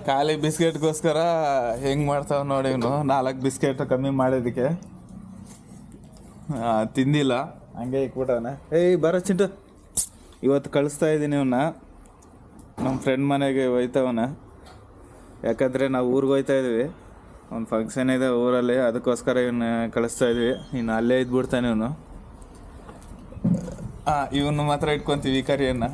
ಖಾಲಿ ಬಿಸ್ಕೆಟ್ಗೋಸ್ಕರ ಹೆಂಗೆ ಮಾಡ್ತಾವ ನೋಡಿ ಇವನು. 4 ಬಿಸ್ಕೆಟ್ ಕಮ್ಮಿ ಮಾಡೋದಕ್ಕೆ ತಿಂದಿಲ್ಲ, ಹಂಗೆ ಇಕ್ಬಿಟ್ಟವನೆ. ಏಯ್ ಬರೋ ಚಿಂಟು, ಇವತ್ತು ಕಳಿಸ್ತಾ ಇದ್ದೀನಿ ಇವನ್ನ ನಮ್ಮ ಫ್ರೆಂಡ್ ಮನೆಗೆ ಹೋಯ್ತವನ. ಯಾಕಂದರೆ ನಾವು ಊರಿಗೆ ಹೋಯ್ತಾ ಇದ್ವಿ, ಒಂದು ಫಂಕ್ಷನ್ ಇದೆ ಊರಲ್ಲಿ, ಅದಕ್ಕೋಸ್ಕರ ಇವನ್ನ ಕಳಿಸ್ತಾ ಇದ್ವಿ. ಇನ್ನು ಅಲ್ಲೇ ಇದ್ಬಿಡ್ತಾನೆ ಇವನು. ಇವನು ಮಾತ್ರ ಇಟ್ಕೊತೀವಿ ಈ ಕರಿಯನ್ನು.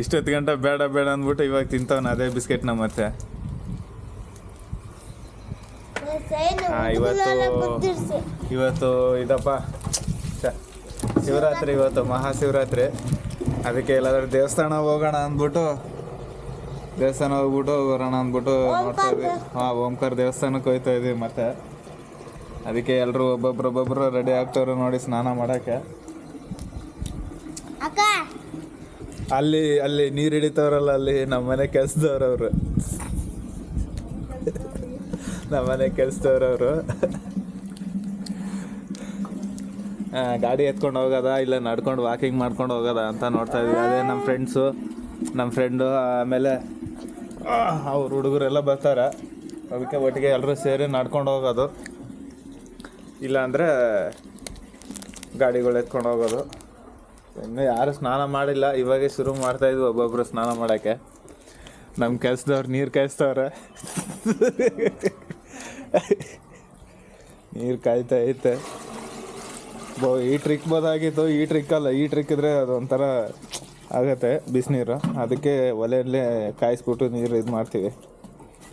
ಇಷ್ಟೊತ್ತು ಗಂಟೆ ಬೇಡ ಬೇಡ ಅಂದ್ಬಿಟ್ಟು ಇವಾಗ ತಿಂತವನ ಅದೇ ಬಿಸ್ಕೆಟ್ನ. ಮತ್ತೆ ಇವತ್ತು ಇದಪ್ಪ ಶಿವರಾತ್ರಿ, ಇವತ್ತು ಮಹಾಶಿವರಾತ್ರಿ. ಅದಕ್ಕೆ ಎಲ್ಲಾದ್ರೂ ದೇವಸ್ಥಾನ ಹೋಗೋಣ ಅಂದ್ಬಿಟ್ಟು ಬರೋಣ ಅಂದ್ಬಿಟ್ಟು ನೋಡ್ತಾ ಇದ್ವಿ. ಓಂಕಾರ ದೇವಸ್ಥಾನಕ್ಕೆ ಹೋಗ್ತಾ ಇದ್ವಿ. ಮತ್ತೆ ಅದಕ್ಕೆ ಎಲ್ಲರೂ ಒಬ್ಬೊಬ್ರು ರೆಡಿ ಆಗ್ತವ್ರು ನೋಡಿ ಸ್ನಾನ ಮಾಡೋಕ್ಕೆ. ಅಲ್ಲಿ ನೀರು ಹಿಡಿತವ್ರಲ್ಲ, ಅಲ್ಲಿ ನಮ್ಮನೆ ಕೆಲ್ಸದವ್ರವ್ರು, ಗಾಡಿ ಎತ್ಕೊಂಡು ಹೋಗೋದ ಇಲ್ಲ ನಡ್ಕೊಂಡು ವಾಕಿಂಗ್ ಮಾಡ್ಕೊಂಡು ಹೋಗೋದ ಅಂತ ನೋಡ್ತಾ ಇದ್ವಿ. ಅದೇ ನಮ್ಮ ಫ್ರೆಂಡು ಆಮೇಲೆ ಅವ್ರ ಹುಡುಗರೆಲ್ಲ ಬರ್ತಾರೆ. ಅದಕ್ಕೆ ಒಟ್ಟಿಗೆ ಎಲ್ಲರೂ ಸೇರಿ ನಡ್ಕೊಂಡು ಹೋಗೋದು, ಇಲ್ಲಾಂದರೆ ಗಾಡಿಗಳು ಎತ್ಕೊಂಡು ಹೋಗೋದು. ಇನ್ನೂ ಯಾರು ಸ್ನಾನ ಮಾಡಿಲ್ಲ, ಇವಾಗೇ ಶುರು ಮಾಡ್ತಾಯಿದ್ವಿ ಒಬ್ಬೊಬ್ಬರು ಸ್ನಾನ ಮಾಡೋಕ್ಕೆ. ನಮ್ಮ ಕೆಲ್ಸದವ್ರು ನೀರು ಕಾಯಿಸ್ತವ್ರೆ, ನೀರು ಕಾಯ್ತಾ ಐತೆ. ಈ ಟ್ರಿಕ್ ಬೋದಾಗಿತ್ತು, ಈ ಟ್ರಿಕ್ ಅಲ್ಲ, ಈ ಟ್ರಿಕ್ ಇದ್ರೆ ಅದೊಂಥರ ಆಗುತ್ತೆ ಬಿಸಿನೀರು. ಅದಕ್ಕೆ ಒಲೆಯಲ್ಲೇ ಕಾಯಿಸ್ಬಿಟ್ಟು ನೀರು ಇದು ಮಾಡ್ತೀವಿ.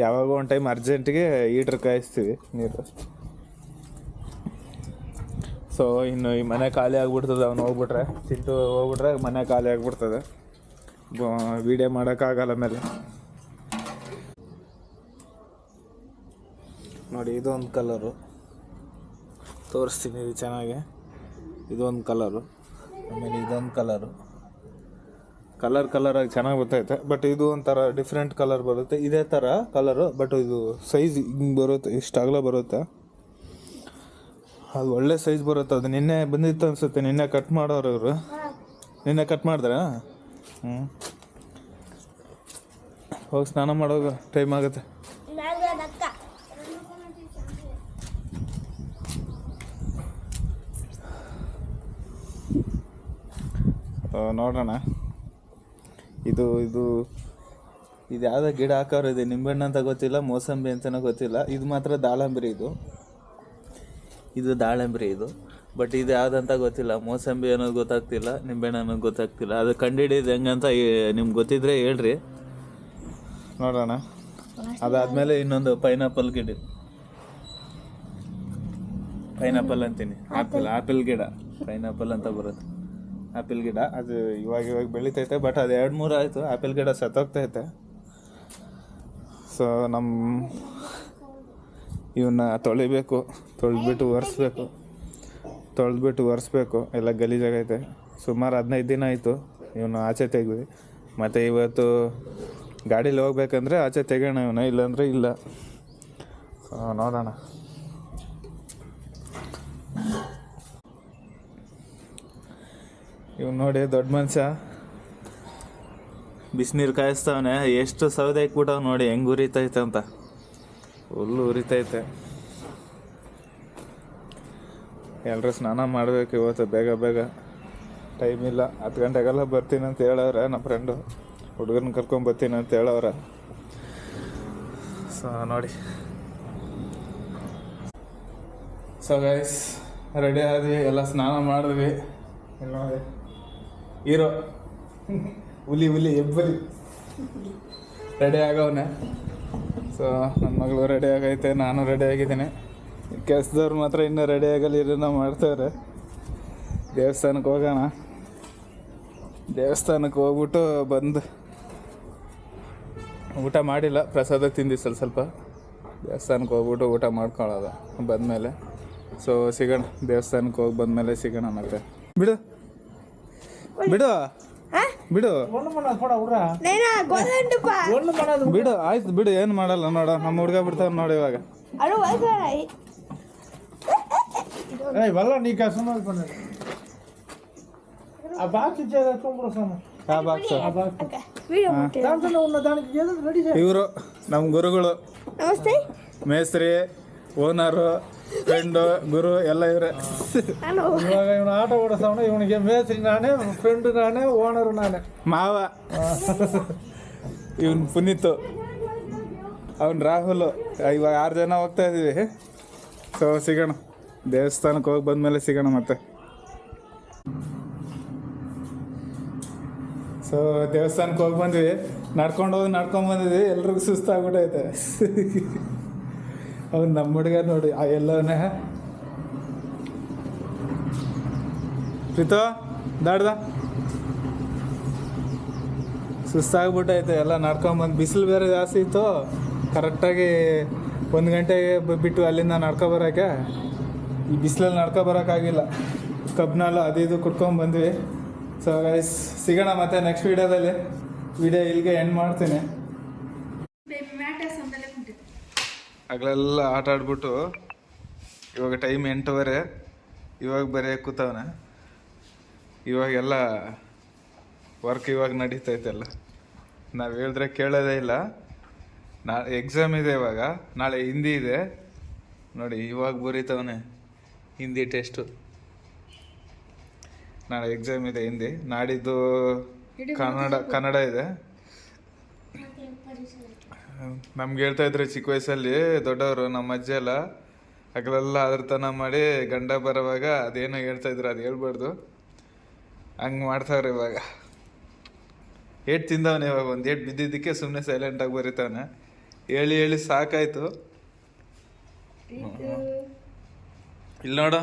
ಯಾವಾಗ ಒಂದು ಟೈಮ್ ಅರ್ಜೆಂಟಿಗೆ ಹೀಟ್ರ್ ಕಾಯಿಸ್ತೀವಿ ನೀರು. ಸೊ ಇನ್ನು ಈ ಮನೆ ಖಾಲಿ ಆಗಿಬಿಡ್ತದೆ, ಅವ್ನು ಹೋಗ್ಬಿಟ್ರೆ, ಚಿಂಟು ಹೋಗ್ಬಿಟ್ರೆ ಮನೆ ಖಾಲಿ ಆಗಿಬಿಡ್ತದೆ. ವೀಡಿಯೋ ಮಾಡೋಕ್ಕಾಗಲ್ಲ. ಮೇಲೆ ನೋಡಿ, ಇದೊಂದು ಕಲರು ತೋರಿಸ್ತೀನಿ ಚೆನ್ನಾಗಿ. ಇದೊಂದು ಕಲರು, ಆಮೇಲೆ ಇದೊಂದು ಕಲರಾಗಿ ಚೆನ್ನಾಗಿ ಗೊತ್ತೈತೆ. ಬಟ್ ಇದು ಒಂಥರ ಡಿಫ್ರೆಂಟ್ ಕಲರ್ ಬರುತ್ತೆ. ಇದೇ ಥರ ಕಲರು, ಬಟ್ ಇದು ಸೈಜ್ ಹಿಂಗೆ ಬರುತ್ತೆ, ಇಷ್ಟು ಅಗಲ ಬರುತ್ತೆ. ಅದು ಒಳ್ಳೆ ಸೈಜ್ ಬರುತ್ತೆ. ಅದು ನಿನ್ನೆ ಬಂದಿತ್ತು ಅನಿಸುತ್ತೆ, ನಿನ್ನೆ ಕಟ್ ಮಾಡೋರು ಇವರು. ನಿನ್ನೆ ಕಟ್ ಮಾಡಿದ್ರಾ? ಹೋಗಿ ಸ್ನಾನ ಮಾಡೋದು ಟೈಮ್ ಆಗುತ್ತೆ. ನೋಡೋಣ. ಇದು ಯಾವುದೋ ಗಿಡ ಹಾಕೋರು ಇದೆ, ನಿಂಬೆಹಣ್ಣು ಅಂತ ಗೊತ್ತಿಲ್ಲ, ಮೋಸಂಬಿ ಅಂತಲೂ ಗೊತ್ತಿಲ್ಲ. ಇದು ಮಾತ್ರ ದಾಳಂಬ್ರಿ. ಇದು ದಾಳಂಬ್ರಿ. ಬಟ್ ಇದು ಯಾವುದಂತ ಗೊತ್ತಿಲ್ಲ. ಮೋಸಂಬಿ ಅನ್ನೋದು ಗೊತ್ತಾಗ್ತಿಲ್ಲ, ನಿಂಬೆಹಣ್ಣು ಅನ್ನೋದು ಗೊತ್ತಾಗ್ತಿಲ್ಲ. ಅದು ಕಂಡುಹಿಡಿಯೋದು ಹೆಂಗಂತ ನಿಮ್ಗೆ ಗೊತ್ತಿದ್ರೆ ಹೇಳ್ರಿ, ನೋಡೋಣ. ಅದಾದಮೇಲೆ ಇನ್ನೊಂದು ಪೈನಾಪಲ್ ಅಂತೀನಿ, ಆ್ಯಪಲ್ ಗಿಡ, ಪೈನಾಪಲ್ ಅಂತ ಬರುತ್ತೆ. ಆ್ಯಪಲ್ ಗಿಡ ಅದು ಇವಾಗ ಬೆಳೀತೈತೆ. ಬಟ್ ಅದು 2-3 ಆಯಿತು, ಆ್ಯಪಲ್ ಗಿಡ ಸತ್ತೋಗ್ತೈತೆ. ಸೊ ಇವನ್ನ ತೊಳಿಬೇಕು, ತೊಳೆದ್ಬಿಟ್ಟು ಒರೆಸ್ಬೇಕು. ಎಲ್ಲ ಗಲೀಜಾಗೈತೆ. ಸುಮಾರು 15 ದಿನ ಆಯಿತು ಇವನು ಆಚೆ ತೆಗ್ದು. ಮತ್ತು ಇವತ್ತು ಗಾಡೀಲಿ ಹೋಗ್ಬೇಕಂದ್ರೆ ಆಚೆ ತೆಗೋಣ ಇವನ, ಇಲ್ಲಾಂದರೆ ಇಲ್ಲ. ನೋಡೋಣ. ಇವ್ನು ನೋಡಿ, ದೊಡ್ಡ ಮನುಷ್ಯ ಬಿಸಿನೀರು ಕಾಯಿಸ್ತವನೆ. ಎಷ್ಟು ಸೌದೆ ಇಕ್ಬಿಟ್ಟವ್ ನೋಡಿ, ಹೆಂಗೆ ಉರಿತೈತೆ ಅಂತ. ಹುಲ್ಲು ಉರಿತೈತೆ. ಎಲ್ಲರೂ ಸ್ನಾನ ಮಾಡಬೇಕು ಇವತ್ತು ಬೇಗ. ಟೈಮ್ ಇಲ್ಲ. 10 ಗಂಟೆಗೆಲ್ಲ ಬರ್ತೀನಿ ಅಂತ ಹೇಳವ್ರೆ ನಮ್ಮ ಫ್ರೆಂಡು. ಹುಡುಗರನ್ನ ಕರ್ಕೊಂಬರ್ತೀನಿ ಅಂತ ಹೇಳವ್ರೆ. ಸೊ ನೋಡಿ. ಸೊ ಗೈಸ್, ರೆಡಿ ಆದ್ವಿ, ಎಲ್ಲ ಸ್ನಾನ ಮಾಡಿದ್ವಿ. ಇಲ್ಲ ನೋಡಿ, ಹೀರೋ ಹುಲಿ ಹೆಬ್ಬಲಿ ರೆಡಿ ಆಗವನೆ. ಸೊ ನನ್ನ ಮಗಳು ರೆಡಿ ಆಗೈತೆ, ನಾನು ರೆಡಿ ಆಗಿದ್ದೀನಿ. ಕೆಲಸದವ್ರು ಮಾತ್ರ ಇನ್ನೂ ರೆಡಿ ಆಗಲ್ಲ, ಇದನ್ನು ಮಾಡ್ತಾರೆ. ದೇವಸ್ಥಾನಕ್ಕೆ ಹೋಗೋಣ. ದೇವಸ್ಥಾನಕ್ಕೆ ಹೋಗ್ಬಿಟ್ಟು ಬಂದು ಊಟ ಮಾಡಿಲ್ಲ, ಪ್ರಸಾದ ತಿಂದಿ ಸ್ವಲ್ಪ. ದೇವಸ್ಥಾನಕ್ಕೆ ಹೋಗ್ಬಿಟ್ಟು ಊಟ ಮಾಡ್ಕೊಳ್ಳೋದು ಬಂದಮೇಲೆ. ಸೊ ಸಿಗೋಣ, ದೇವಸ್ಥಾನಕ್ಕೆ ಹೋಗಿ ಬಂದಮೇಲೆ ಸಿಗೋಣ. ಮತ್ತೆ ಬಿಡು ಆಯ್ತು ಬಿಡು, ಏನು ಮಾಡಲ್ಲ. ನೋಡ ನಮ್ಮ ಹುಡುಗ ಬಿಡ್ತಾವ ನೋಡಿ ಇವಾಗ. ఆ బాక్స్ ఇచ్చేది ఎత్తుకొని స్వామి ఆ బాక్ಸ್ ఆ బాక్స్ వీడియో దాంట్లో ఉన్న దానికి ఏదో రెడీ చేయాలి. ಇವರು ನಮ್ಮ ಗುರುಗಳು, ನಮಸ್ತೆ. ಮೇಸ್ತ್ರಿ, ಓನರು, ಫ್ರೆಂಡು, ಗುರು ಎಲ್ಲ ಇವರೇ. ನಾನು ಇವಾಗ ಇವನು ಆಟೋ ಓಡಿಸೋಣ, ಇವನಿಗೆ ಮೇಸ್ತ್ರಿ ನಾನೇ, ಫ್ರೆಂಡ್ ನಾನೇ, ಓನರು ನಾನೇ. ಮಾವ ಇವನ್ ಪುನೀತ್, ಅವನ್ ರಾಹುಲ್. ಇವಾಗ 6 ಜನ ಹೋಗ್ತಾ ಇದೀವಿ. ಸೊ ಸಿಗೋಣ, ದೇವಸ್ಥಾನಕ್ಕೆ ಹೋಗಿ ಬಂದ್ಮೇಲೆ ಸಿಗೋಣ ಮತ್ತೆ. ಸೊ ದೇವಸ್ಥಾನಕ್ಕೆ ಹೋಗಿ ಬಂದ್ವಿ, ನಡ್ಕೊಂಡು ಬಂದಿದ್ವಿ. ಎಲ್ರಿಗೂ ಸುಸ್ತಾಗ್ಬಿಟ್ಟೈತೆ. ಅವ್ನು ನಮ್ಮ ಹುಡುಗ ನೋಡಿ ಎಲ್ಲವನ್ನೇ ಪ್ರೀತೋ ದಾಡ್ದ ಸುಸ್ತಾಗ್ಬಿಟ್ಟೈತೆ ಎಲ್ಲ ನಡ್ಕೊಂಬಂದು. ಬಿಸಿಲು ಬೇರೆ ಜಾಸ್ತಿ ಇತ್ತು. ಕರೆಕ್ಟಾಗಿ 1 ಗಂಟೆಗೆ ಬಿಟ್ಟು ಅಲ್ಲಿಂದ ನಡ್ಕೊಬರೋಕ್ಕೆ, ಈ ಬಿಸಿಲಲ್ಲಿ ನಡ್ಕೊಬರೋಕ್ಕಾಗಿಲ್ಲ. ಕಬ್ನಾಲು ಅದು ಇದು ಕುಟ್ಕೊಂಡ್ಬಂದ್ವಿ. ಸೊ ಗೈಸ್ ಸಿಗೋಣ ಮತ್ತೆ ನೆಕ್ಸ್ಟ್ ವೀಡಿಯೋದಲ್ಲಿ. ವಿಡಿಯೋ ಇಲ್ಲಿಗೆ ಎಂಡ್ ಮಾಡ್ತೀನಿ. ಆಗಲೆಲ್ಲ ಆಟ ಆಡ್ಬಿಟ್ಟು ಇವಾಗ ಟೈಮ್ 8:15. ಇವಾಗ ಬರೀ ಕೂತವನೆ. ಇವಾಗೆಲ್ಲ ವರ್ಕ್ ಇವಾಗ ನಡೀತೈತೆಲ್ಲ. ನಾವು ಹೇಳಿದ್ರೆ ಕೇಳೋದೇ ಇಲ್ಲ. ಎಕ್ಸಾಮ್ ಇದೆ ಇವಾಗ, ನಾಳೆ ಹಿಂದಿ ಇದೆ ನೋಡಿ. ಇವಾಗ ಬರೀತವನೆ ಹಿಂದಿ ಟೆಸ್ಟು. ನಾಳೆ ಎಕ್ಸಾಮ್ ಇದೆ ಹಿಂದಿ. ನಾಡಿದ್ದು ಕನ್ನಡ ಇದೆ. ನಮ್ಗೆ ಹೇಳ್ತಾ ಇದ್ರು ಚಿಕ್ಕ ವಯಸ್ಸಲ್ಲಿ ದೊಡ್ಡವರು, ನಮ್ಮ ಅಜ್ಜಿ ಎಲ್ಲ ಹಗಲೆಲ್ಲ ಅದರ್ತನ ಮಾಡಿ ಗಂಡ ಬರೋವಾಗ ಅದೇನೋ ಹೇಳ್ತಾ ಇದ್ರು, ಅದು ಹೇಳ್ಬಾರ್ದು. ಹಂಗೆ ಮಾಡ್ತಾವ್ರೆ ಇವಾಗ. ಏಟ್ ತಿಂದವನೆ ಇವಾಗ. ಒಂದು ಏಟ್ ಬಿದ್ದಿದ್ದಕ್ಕೆ ಸುಮ್ಮನೆ ಸೈಲೆಂಟಾಗಿ ಬರೀತಾವನೆ. ಹೇಳಿ ಸಾಕಾಯ್ತು. ಇಲ್ಲಿ ನೋಡ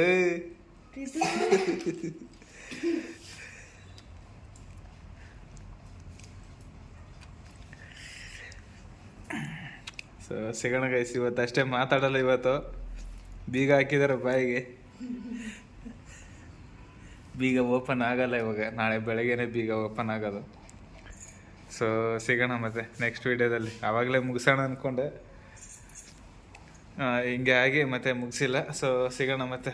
ಏಯ್ ಸೊ ಸಿಗೋಣ ಗೈಸ್. ಇವತ್ತು ಅಷ್ಟೇ ಮಾತಾಡಲ್ಲ. ಇವತ್ತು ಬೀಗ ಹಾಕಿದಾರೆ ಬಾಯಿಗೆ. ಬೀಗ ಓಪನ್ ಆಗಲ್ಲ ಇವಾಗ. ನಾಳೆ ಬೆಳಗ್ಗೆನೇ ಬೀಗ ಓಪನ್ ಆಗೋದು. ಸೊ ಸಿಗೋಣ ಮತ್ತೆ ನೆಕ್ಸ್ಟ್ ವೀಡಿಯೋದಲ್ಲಿ. ಆವಾಗಲೇ ಮುಗಿಸೋಣ ಅಂದ್ಕೊಂಡೆ, ಹಿಂಗೆ ಆಗಿ ಮತ್ತೆ ಮುಗಿಸಿಲ್ಲ. ಸೊ ಸಿಗೋಣ ಮತ್ತೆ.